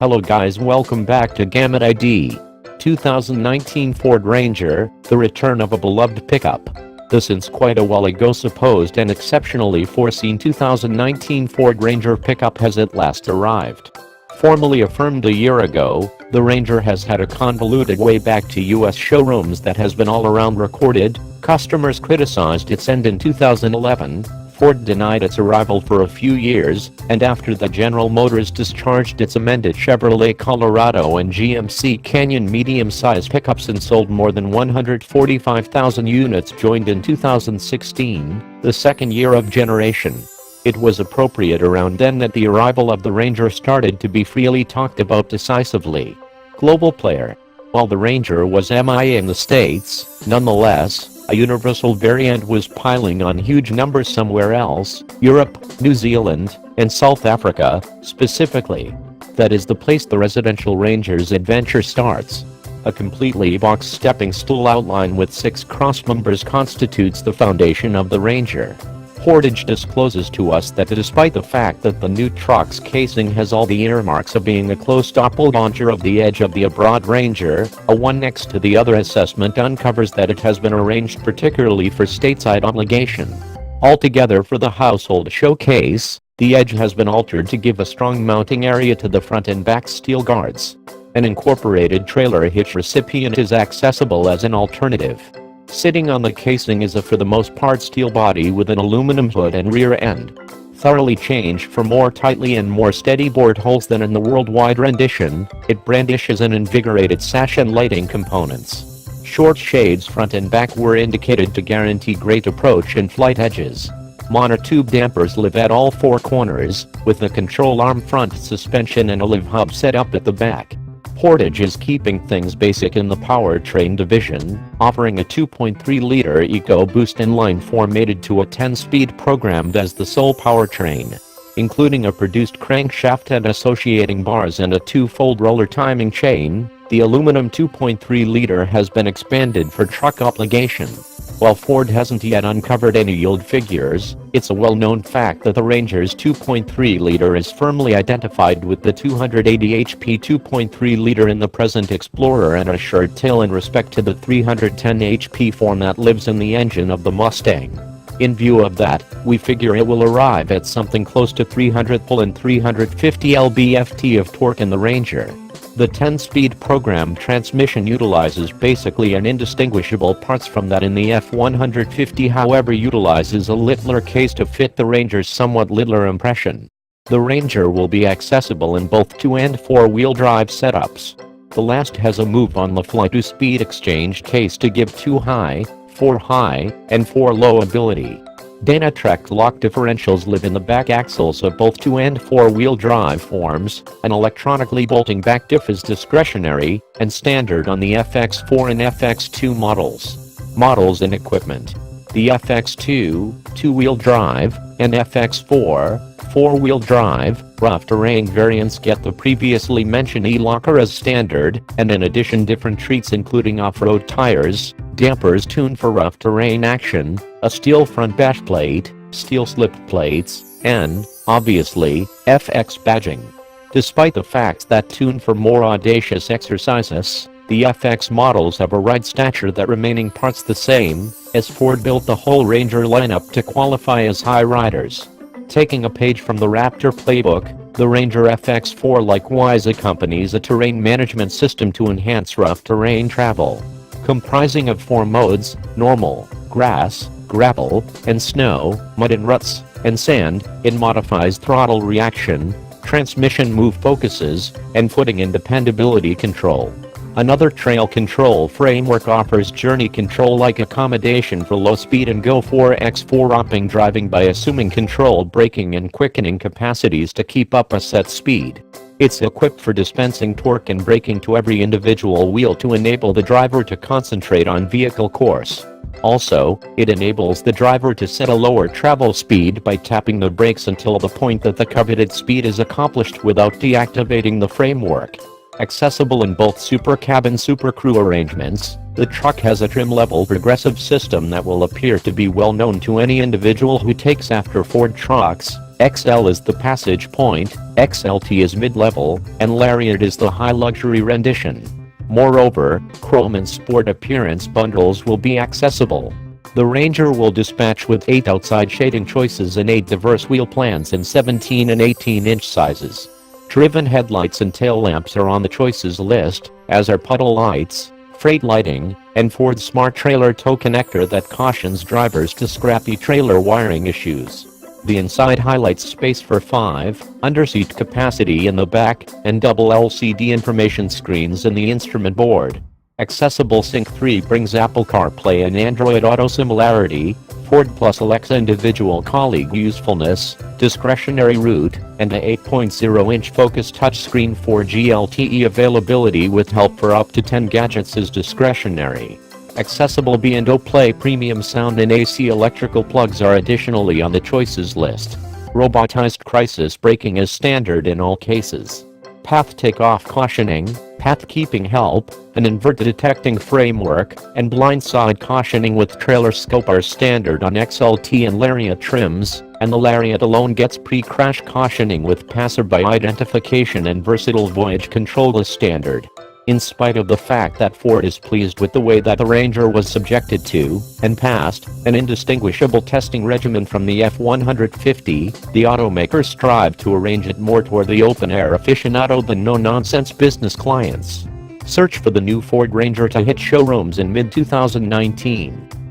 Hello guys, welcome back to Gamut ID. 2019 Ford Ranger, the return of a beloved pickup. The since quite a while ago supposed and exceptionally foreseen 2019 Ford Ranger pickup has at last arrived. Formally affirmed a year ago, the Ranger has had a convoluted way back to US showrooms that has been all around recorded. Customers criticized its end in 2011, Ford denied its arrival for a few years, and after the General Motors discharged its amended Chevrolet Colorado and GMC Canyon medium-sized pickups and sold more than 145,000 units, joined in 2016, the second year of generation. It was appropriate around then that the arrival of the Ranger started to be freely talked about decisively. Global player. While the Ranger was MIA in the States, nonetheless, a universal variant was piling on huge numbers somewhere else, Europe, New Zealand, and South Africa, specifically. That is the place the residential Ranger's adventure starts. A completely boxed stepping stool outline with 6 crossmembers constitutes the foundation of the Ranger. Fordage discloses to us that despite the fact that the new truck's casing has all the earmarks of being a close doppelganger of the edge of the abroad Ranger, a one next to the other assessment uncovers that it has been arranged particularly for stateside obligation. Altogether, for the household showcase, the edge has been altered to give a strong mounting area to the front and back steel guards. An incorporated trailer hitch recipient is accessible as an alternative. Sitting on the casing is a for the most part steel body with an aluminum hood and rear end. Thoroughly changed for more tightly and more steady board holes than in the worldwide rendition, it brandishes an invigorated sash and lighting components. Short shades front and back were indicated to guarantee great approach and flight edges. Monotube dampers live at all 4 corners, with a control arm front suspension and a live hub set up at the back. Fordage is keeping things basic in the powertrain division, offering a 2.3-liter EcoBoost inline 4 mated to a 10-speed programmed as the sole powertrain. Including a produced crankshaft and associating bars and a 2-fold roller timing chain, the aluminum 2.3-liter has been expanded for truck obligation. While Ford hasn't yet uncovered any yield figures, it's a well-known fact that the Ranger's 2.3-liter is firmly identified with the 280 HP 2.3-liter in the present Explorer and a short tail in respect to the 310 HP form that lives in the engine of the Mustang. In view of that, we figure it will arrive at something close to 300 pull and 350 lb-ft of torque in the Ranger. The 10-speed programmed transmission utilizes basically an indistinguishable parts from that in the F150, however utilizes a littler case to fit the Ranger's somewhat littler impression. The Ranger will be accessible in both 2- and 4-wheel drive setups. The last has a move-on-the-fly 2-speed exchange case to give 2 high, 4 high, and 4 low ability. Dynatrac lock differentials live in the back axles of both 2- and 4-wheel drive forms. An electronically bolting back diff is discretionary and standard on the FX4 and FX2 models. Models and equipment. The FX2, 2-wheel drive, and FX4, 4-wheel drive, rough terrain variants get the previously mentioned e-locker as standard, and in addition different treats including off-road tires, dampers tuned for rough terrain action, a steel front bash plate, steel slip plates, and, obviously, FX badging. Despite the fact that tuned for more audacious exercises, the FX models have a ride stature that remaining parts the same, as Ford built the whole Ranger lineup to qualify as high riders. Taking a page from the Raptor playbook, the Ranger FX4 likewise accompanies a terrain management system to enhance rough terrain travel. Comprising of 4 modes: normal, grass, gravel, and snow, mud and ruts, and sand, it modifies throttle reaction, transmission move focuses, and footing and dependability control. Another trail control framework offers journey control-like accommodation for low speed and go 4x4 upping driving by assuming controlled braking and quickening capacities to keep up a set speed. It's equipped for dispensing torque and braking to every individual wheel to enable the driver to concentrate on vehicle course. Also, it enables the driver to set a lower travel speed by tapping the brakes until the point that the coveted speed is accomplished without deactivating the framework. Accessible in both Super Cab and Super Crew arrangements, the truck has a trim-level progressive system that will appear to be well known to any individual who takes after Ford trucks. XL is the passage point, XLT is mid-level, and Lariat is the high-luxury rendition. Moreover, Chrome and Sport appearance bundles will be accessible. The Ranger will dispatch with 8 outside shading choices and 8 diverse wheel plans in 17 and 18-inch sizes. Driven headlights and tail lamps are on the choices list, as are puddle lights, freight lighting, and Ford's smart trailer tow connector that cautions drivers to scrappy trailer wiring issues. The inside highlights space for 5 underseat capacity in the back and double LCD information screens in the instrument board. Accessible Sync 3 brings Apple CarPlay and Android Auto similarity, Ford Plus Alexa individual colleague usefulness, discretionary route, and a 8.0-inch Focus touchscreen. 4G LTE availability with help for up to 10 gadgets is discretionary. Accessible B&O Play premium sound and AC electrical plugs are additionally on the choices list. Robotized crisis braking is standard in all cases. Path takeoff cautioning, path keeping help, an invert detecting framework, and blindside cautioning with trailer scope are standard on XLT and Lariat trims, and the Lariat alone gets pre-crash cautioning with passerby identification and versatile voyage control as standard. In spite of the fact that Ford is pleased with the way that the Ranger was subjected to, and passed, an indistinguishable testing regimen from the F-150, the automaker strived to arrange it more toward the open-air aficionado than no-nonsense business clients. Search for the new Ford Ranger to hit showrooms in mid-2019.